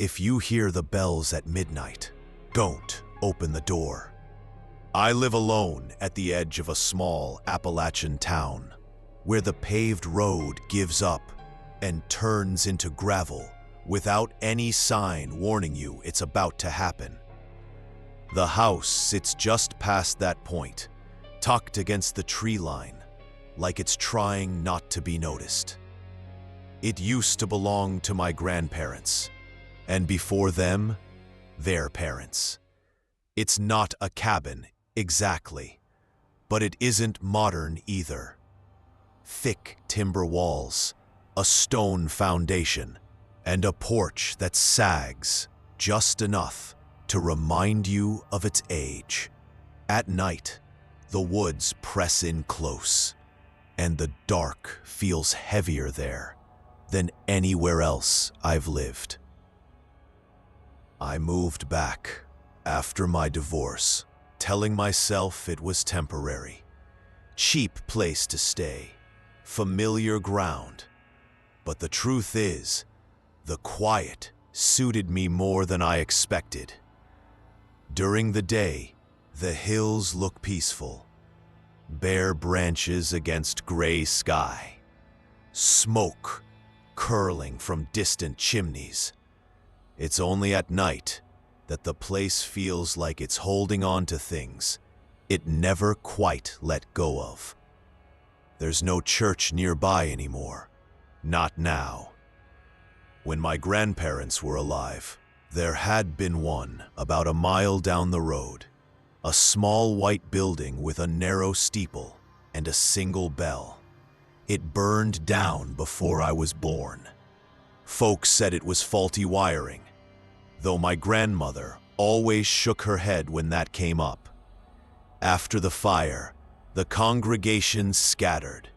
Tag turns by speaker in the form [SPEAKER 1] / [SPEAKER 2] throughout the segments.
[SPEAKER 1] If you hear the bells at midnight, don't open the door. I live alone at the edge of a small Appalachian town, where the paved road gives up and turns into gravel without any sign warning you it's about to happen. The house sits just past that point, tucked against the tree line, like it's trying not to be noticed. It used to belong to my grandparents, and before them, their parents. It's not a cabin, exactly, but it isn't modern either. Thick timber walls, a stone foundation, and a porch that sags just enough to remind you of its age. At night, the woods press in close, and the dark feels heavier there than anywhere else I've lived. I moved back after my divorce, telling myself it was temporary. Cheap place to stay, familiar ground. But the truth is, the quiet suited me more than I expected. During the day, the hills look peaceful. Bare branches against gray sky. Smoke curling from distant chimneys. It's only at night that the place feels like it's holding on to things it never quite let go of. There's no church nearby anymore. Not now. When my grandparents were alive, there had been one about a mile down the road. A small white building with a narrow steeple and a single bell. It burned down before I was born. Folks said it was faulty wiring, though my grandmother always shook her head when that came up. After the fire, the congregation scattered.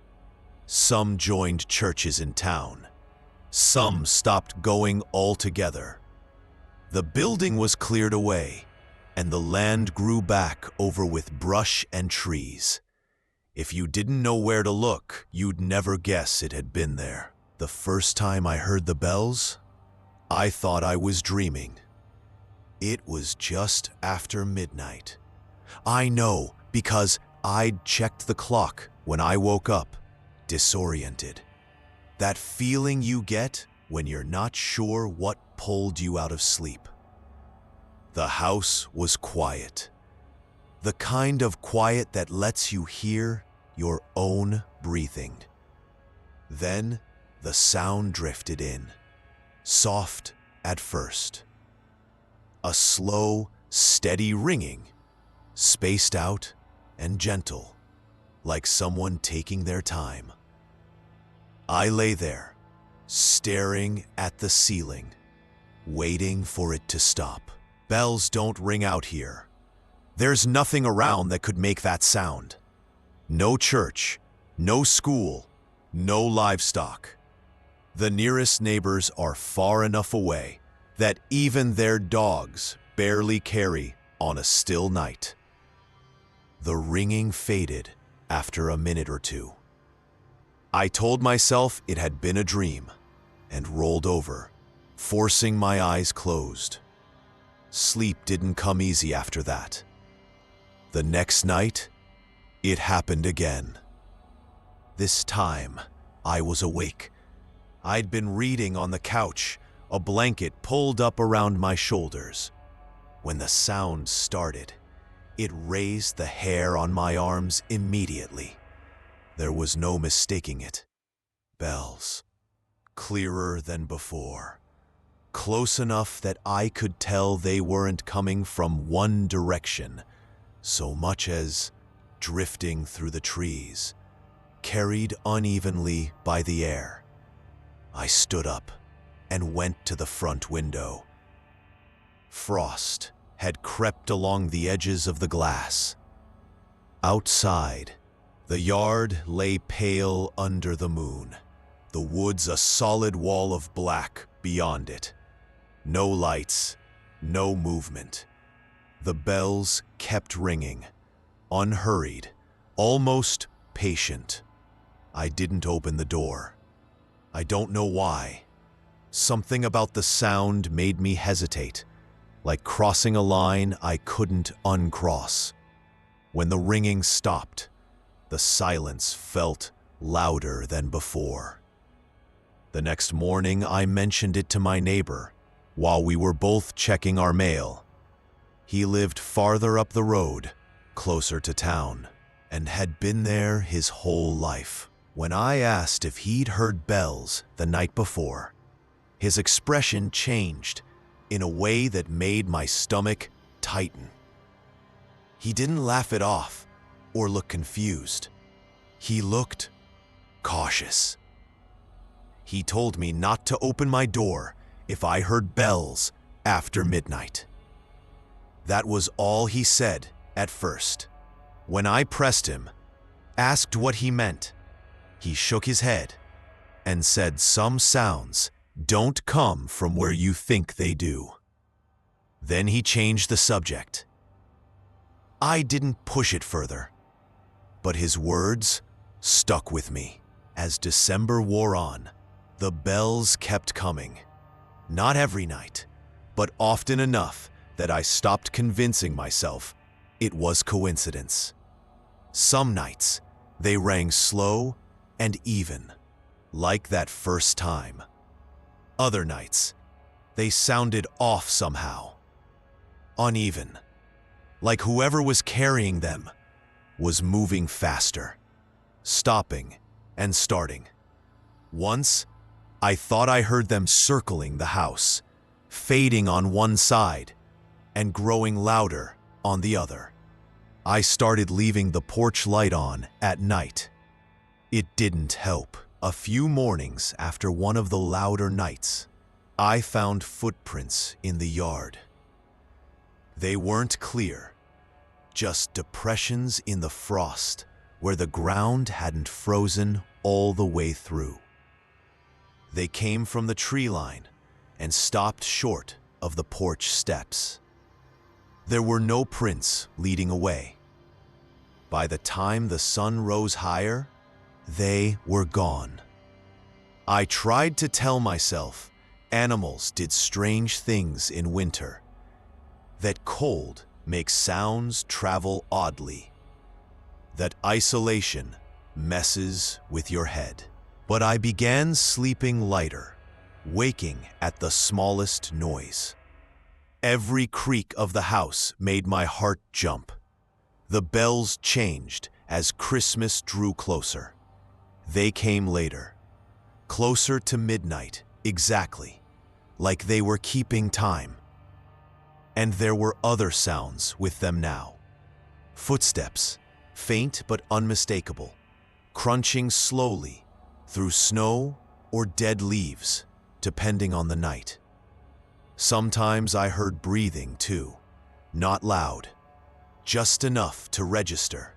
[SPEAKER 1] Some joined churches in town. Some stopped going altogether. The building was cleared away, and the land grew back over with brush and trees. If you didn't know where to look, you'd never guess it had been there. The first time I heard the bells, I thought I was dreaming. It was just after midnight. I know because I'd checked the clock when I woke up, disoriented. That feeling you get when you're not sure what pulled you out of sleep. The house was quiet. The kind of quiet that lets you hear your own breathing. Then the sound drifted in, soft at first. A slow, steady ringing, spaced out and gentle, like someone taking their time. I lay there, staring at the ceiling, waiting for it to stop. Bells don't ring out here. There's nothing around that could make that sound. No church, no school, no livestock. The nearest neighbors are far enough away that even their dogs barely carry on a still night. The ringing faded after a minute or two. I told myself it had been a dream and rolled over, forcing my eyes closed. Sleep didn't come easy after that. The next night, it happened again. This time, I was awake. I'd been reading on the couch, a blanket pulled up around my shoulders. When the sound started, it raised the hair on my arms immediately. There was no mistaking it. Bells. Clearer than before. Close enough that I could tell they weren't coming from one direction, so much as drifting through the trees, carried unevenly by the air. I stood up and went to the front window. Frost had crept along the edges of the glass. Outside, the yard lay pale under the moon, the woods a solid wall of black beyond it. No lights, no movement. The bells kept ringing, unhurried, almost patient. I didn't open the door. I don't know why. Something about the sound made me hesitate, like crossing a line I couldn't uncross. When the ringing stopped, the silence felt louder than before. The next morning, I mentioned it to my neighbor while we were both checking our mail. He lived farther up the road, closer to town, and had been there his whole life. When I asked if he'd heard bells the night before, his expression changed in a way that made my stomach tighten. He didn't laugh it off or look confused. He looked cautious. He told me not to open my door if I heard bells after midnight. That was all he said at first. When I pressed him, asked what he meant, he shook his head and said some sounds don't come from where you think they do. Then he changed the subject. I didn't push it further, but his words stuck with me. As December wore on, the bells kept coming. Not every night, but often enough that I stopped convincing myself it was coincidence. Some nights, they rang slow and even, like that first time. Other nights, they sounded off somehow, uneven, like whoever was carrying them was moving faster, stopping and starting. Once, I thought I heard them circling the house, fading on one side and growing louder on the other. I started leaving the porch light on at night. It didn't help. A few mornings after one of the louder nights, I found footprints in the yard. They weren't clear, just depressions in the frost where the ground hadn't frozen all the way through. They came from the tree line and stopped short of the porch steps. There were no prints leading away. By the time the sun rose higher, they were gone. I tried to tell myself animals did strange things in winter, that cold makes sounds travel oddly, that isolation messes with your head. But I began sleeping lighter, waking at the smallest noise. Every creak of the house made my heart jump. The bells changed as Christmas drew closer. They came later, closer to midnight exactly, like they were keeping time. And there were other sounds with them now. Footsteps, faint but unmistakable, crunching slowly through snow or dead leaves, depending on the night. Sometimes I heard breathing too, not loud, just enough to register,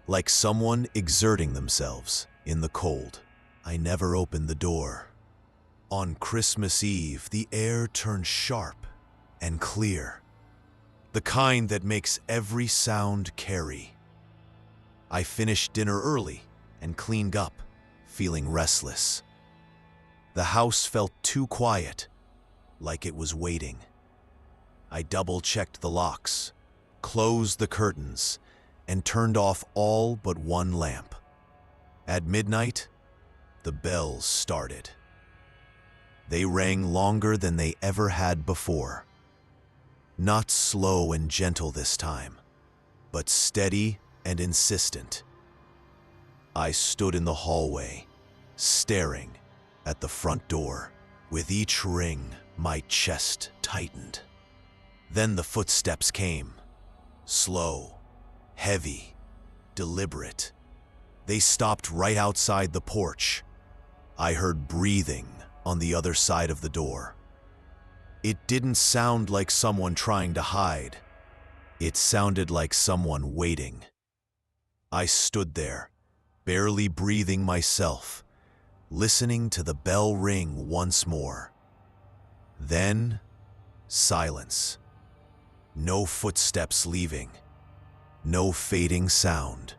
[SPEAKER 1] like someone exerting themselves in the cold. I never opened the door. On Christmas Eve, the air turned sharp and clear, the kind that makes every sound carry. I finished dinner early and cleaned up, feeling restless. The house felt too quiet, like it was waiting. I double-checked the locks, closed the curtains, and turned off all but one lamp. At midnight, the bells started. They rang longer than they ever had before. Not slow and gentle this time, but steady and insistent. I stood in the hallway, staring at the front door. With each ring, my chest tightened. Then the footsteps came, slow, heavy, deliberate. They stopped right outside the porch. I heard breathing on the other side of the door. It didn't sound like someone trying to hide. It sounded like someone waiting. I stood there, barely breathing myself, listening to the bell ring once more. Then, silence. No footsteps leaving. No fading sound.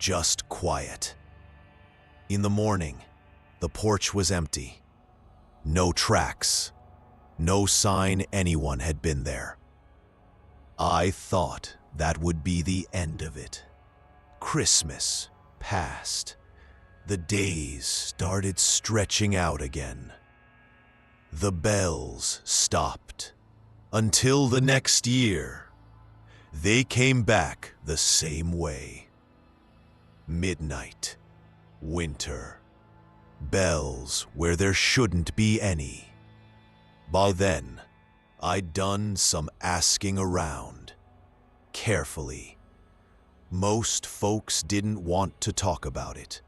[SPEAKER 1] Just quiet. In the morning, the porch was empty. No tracks, no sign anyone had been there. I thought that would be the end of it. Christmas passed. The days started stretching out again. The bells stopped. Until the next year, they came back the same way. Midnight, winter, bells where there shouldn't be any. By then, I'd done some asking around, carefully. Most folks didn't want to talk about it.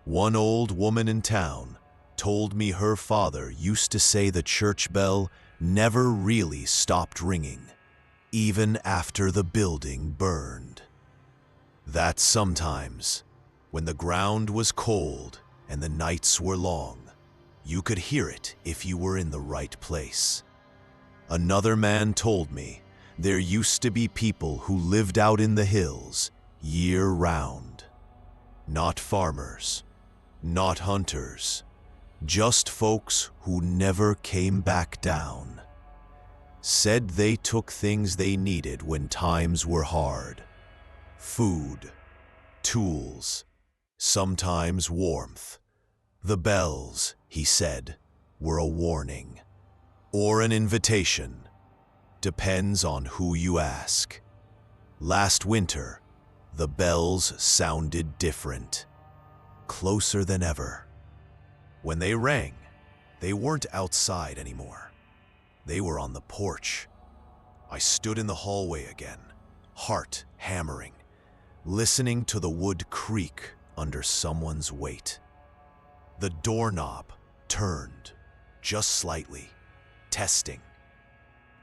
[SPEAKER 1] One old woman in town told me her father used to say the church bell never really stopped ringing, even after the building burned. That sometimes, when the ground was cold and the nights were long, you could hear it if you were in the right place. Another man told me there used to be people who lived out in the hills year-round. Not farmers, not hunters, just folks who never came back down. Said they took things they needed when times were hard. Food, tools, sometimes warmth. The bells, he said, were a warning. Or an invitation. Depends on who you ask. Last winter, the bells sounded different. Closer than ever. When they rang, they weren't outside anymore. They were on the porch. I stood in the hallway again, heart hammering, listening to the wood creak under someone's weight. The doorknob turned, just slightly, testing.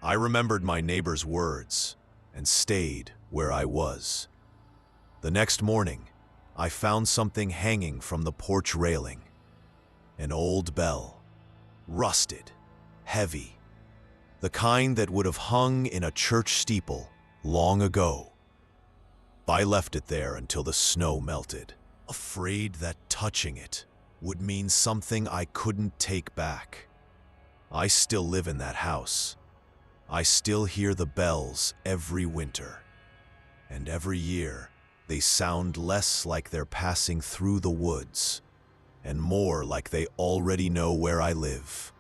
[SPEAKER 1] I remembered my neighbor's words and stayed where I was. The next morning, I found something hanging from the porch railing. An old bell, rusted, heavy, the kind that would have hung in a church steeple long ago. I left it there until the snow melted, afraid that touching it would mean something I couldn't take back. I still live in that house. I still hear the bells every winter. And every year, they sound less like they're passing through the woods, and more like they already know where I live.